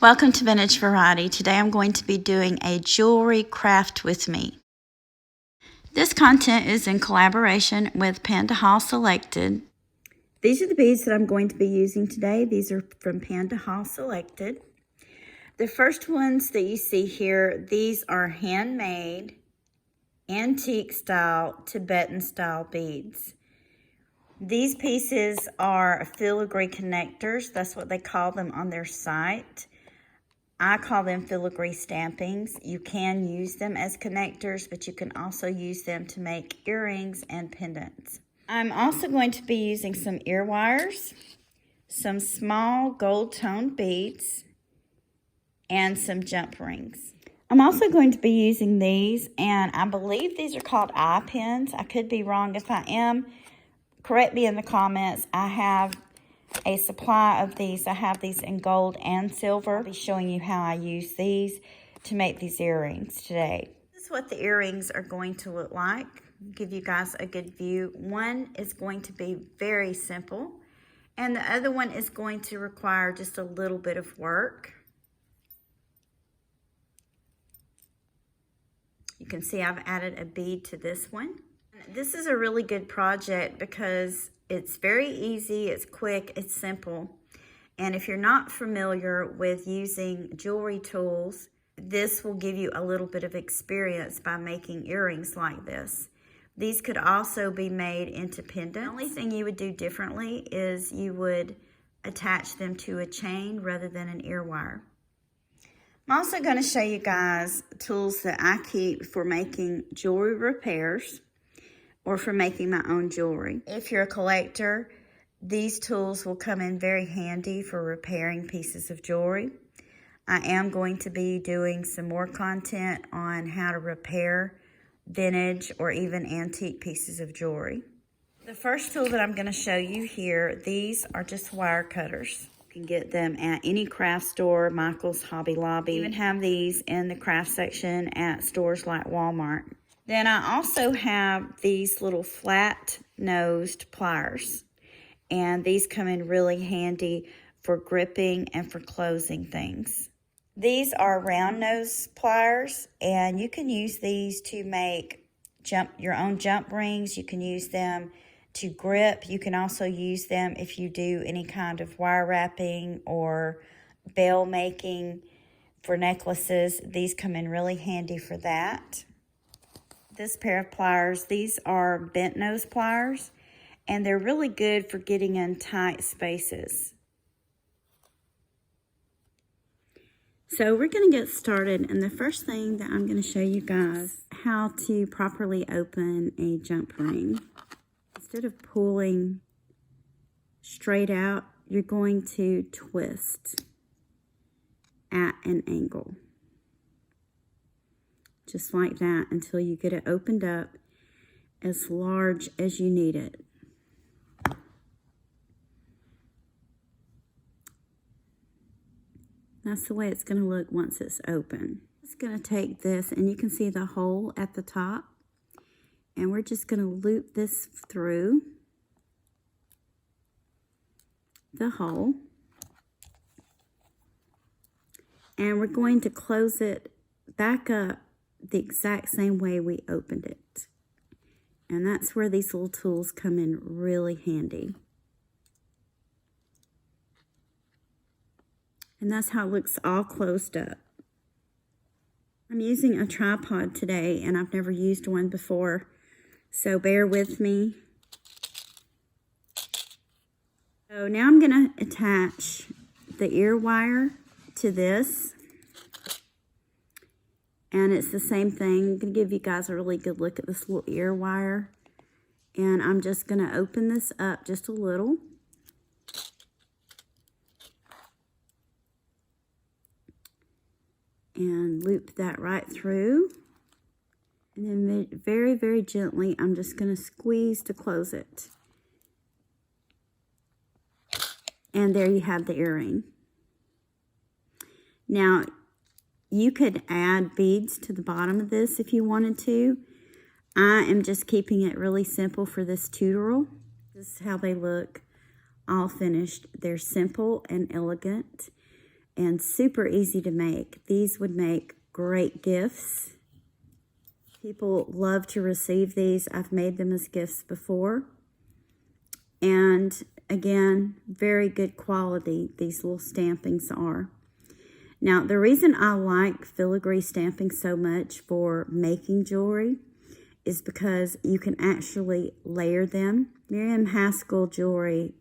Welcome to Vintage Variety. Today I'm going to be doing a jewelry craft with me. This content is in collaboration with Pandahall Selected. These are the beads that I'm going to be using today. These are from Pandahall Selected. The first ones that you see here, these are handmade, antique style, Tibetan style beads. These pieces are filigree connectors. That's what they call them on their site. I call them filigree stampings. You can use them as connectors, but you can also use them to make earrings and pendants. I'm also going to be using some ear wires, some small gold toned beads, and some jump rings. I'm also going to be using these, and I believe these are called eye pins. I could be wrong. If I am, correct me in the comments. I have a supply of these. I have these in gold and silver. I'll be showing you how I use these to make these earrings today. This is what the earrings are going to look like. Give you guys a good view. One is going to be very simple, and the other one is going to require just a little bit of work. You can see I've added a bead to this one. This is a really good project because it's very easy, it's quick, it's simple. And if you're not familiar with using jewelry tools, this will give you a little bit of experience by making earrings like this. These could also be made into pendants. The only thing you would do differently is you would attach them to a chain rather than an ear wire. I'm also going to show you guys tools that I keep for making jewelry repairs or for making my own jewelry. If you're a collector, these tools will come in very handy for repairing pieces of jewelry. I am going to be doing some more content on how to repair vintage or even antique pieces of jewelry. The first tool that I'm going to show you here, these are just wire cutters. You can get them at any craft store, Michael's, Hobby Lobby. You even have these in the craft section at stores like Walmart. Then I also have these little flat-nosed pliers, and these come in really handy for gripping and for closing things. These are round-nose pliers, and you can use these to make your own jump rings. You can use them to grip. You can also use them if you do any kind of wire wrapping or bell making for necklaces. These come in really handy for that. This pair of pliers, these are bent nose pliers, and they're really good for getting in tight spaces. So we're going to get started, and the first thing that I'm going to show you guys how to properly open a jump ring. Instead of pulling straight out, you're going to twist at an angle. Just like that until you get it opened up as large as you need it. That's the way it's going to look once it's open. It's going to take this, and you can see the hole at the top, and we're just going to loop this through the hole, and we're going to close it back up the exact same way we opened it. And that's where these little tools come in really handy. And that's how it looks all closed up. I'm using a tripod today, and I've never used one before, so bear with me. So now I'm going to attach the ear wire to this. And it's the same thing. I'm going to give you guys a really good look at this little ear wire. And I'm just going to open this up just a little. And loop that right through. And then very, very gently, I'm just going to squeeze to close it. And there you have the earring. Now, you could add beads to the bottom of this if you wanted to. I am just keeping it really simple for this tutorial. This is how they look all finished. They're simple and elegant. and super easy to make. These would make great gifts. People love to receive these. I've made them as gifts before. And again, very good quality these little stampings are. Now, the reason I like filigree stampings so much for making jewelry is because you can actually layer them. Miriam Haskell jewelry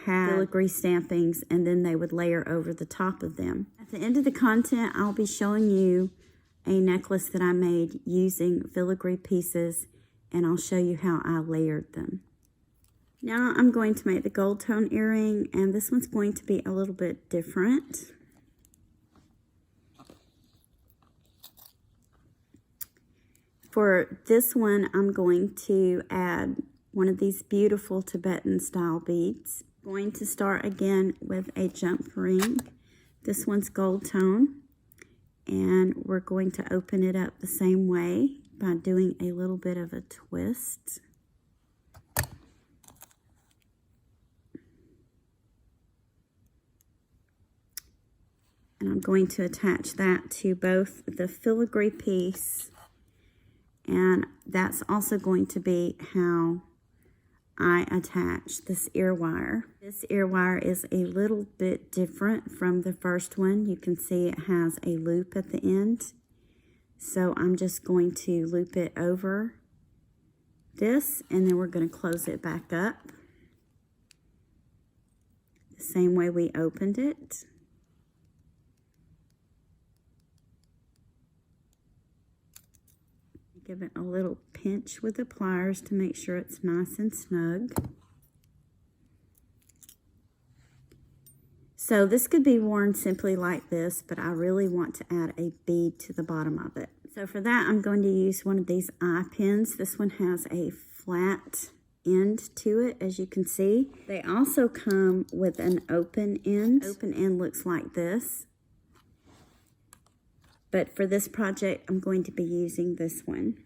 had filigree stampings, and then they would layer over the top of them. At the end of the content, I'll be showing you a necklace that I made using filigree pieces, and I'll show you how I layered them. Now I'm going to make the gold tone earring, and this one's going to be a little bit different. For this one, I'm going to add one of these beautiful Tibetan style beads. I'm going to start again with a jump ring. This one's gold tone, and we're going to open it up the same way by doing a little bit of a twist. And I'm going to attach that to both the filigree piece, and that's also going to be how I attach this ear wire. This ear wire is a little bit different from the first one. You can see it has a loop at the end. So I'm just going to loop it over this, and then we're going to close it back up the same way we opened it. Give it a little pinch with the pliers to make sure it's nice and snug. So this could be worn simply like this, but I really want to add a bead to the bottom of it. So for that, I'm going to use one of these eye pins. This one has a flat end to it, as you can see. They also come with an open end. Open end looks like this. But for this project, I'm going to be using this one.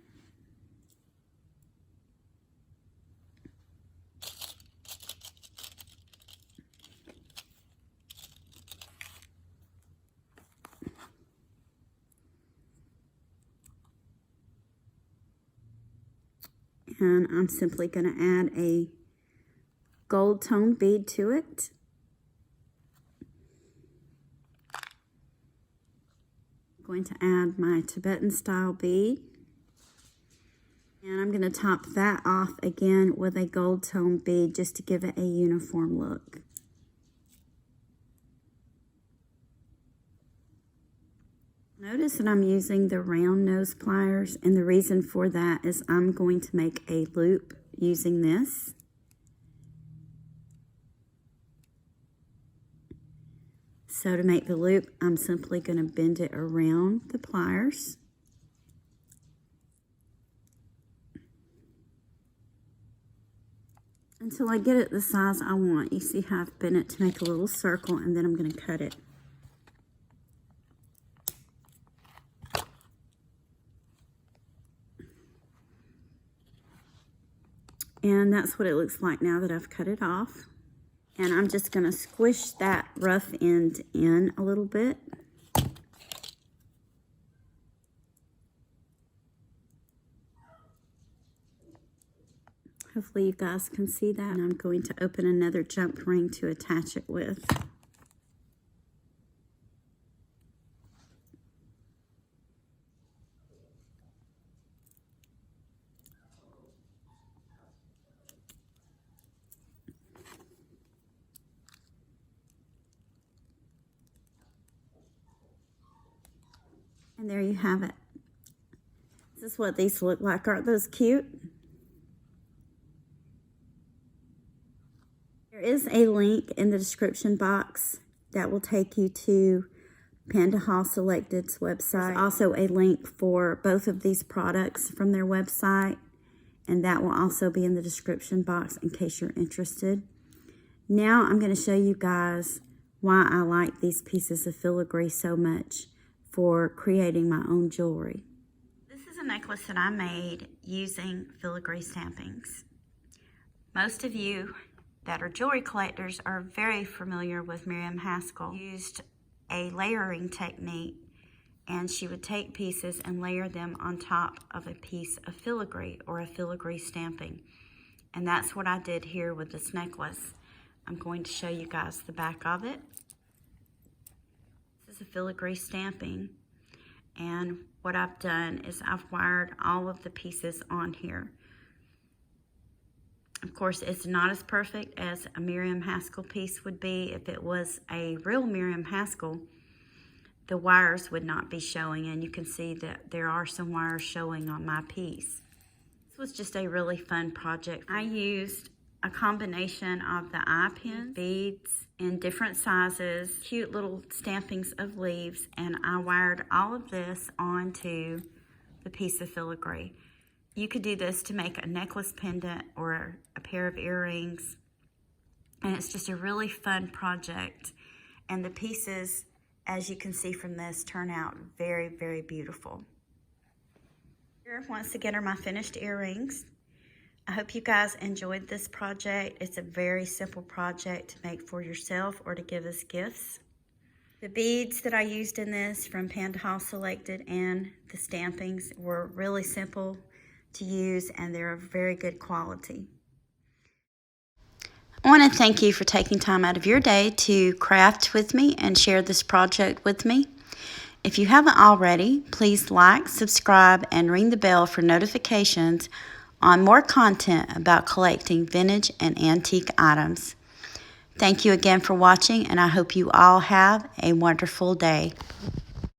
And I'm simply going to add a gold tone bead to it. Going to add my Tibetan style bead, and I'm going to top that off again with a gold tone bead just to give it a uniform look. Notice that I'm using the round nose pliers, and the reason for that is I'm going to make a loop using this. So to make the loop, I'm simply going to bend it around the pliers. Until I get it the size I want. You see how I've bent it to make a little circle, and then I'm going to cut it. And that's what it looks like now that I've cut it off. And I'm just going to squish that rough end in a little bit. Hopefully you guys can see that. And I'm going to open another jump ring to attach it with. And there you have it. This is what these look like. Aren't those cute? There is a link in the description box that will take you to Pandahall Selected's website. There's also a link for both of these products from their website, and that will also be in the description box in case you're interested. Now I'm going to show you guys why I like these pieces of filigree so much for creating my own jewelry. This is a necklace that I made using filigree stampings. Most of you that are jewelry collectors are very familiar with Miriam Haskell. Used a layering technique, and she would take pieces and layer them on top of a piece of filigree or a filigree stamping. And that's what I did here with this necklace. I'm going to show you guys the back of it. This is a filigree stamping, and what I've done is I've wired all of the pieces on here. Of course, it's not as perfect as a Miriam Haskell piece would be. If it was a real Miriam Haskell, the wires would not be showing, and you can see that there are some wires showing on my piece. This was just a really fun project. I used a combination of the eye pins, beads in different sizes, cute little stampings of leaves, and I wired all of this onto the piece of filigree. You could do this to make a necklace pendant or a pair of earrings, and it's just a really fun project. And the pieces, as you can see from this, turn out very, very beautiful. Here, once again, are my finished earrings. I hope you guys enjoyed this project. It's a very simple project to make for yourself or to give as gifts. The beads that I used in this from Pandahall Selected and the stampings were really simple to use, and they're of very good quality. I want to thank you for taking time out of your day to craft with me and share this project with me. If you haven't already, please like, subscribe, and ring the bell for notifications on more content about collecting vintage and antique items. Thank you again for watching, and I hope you all have a wonderful day.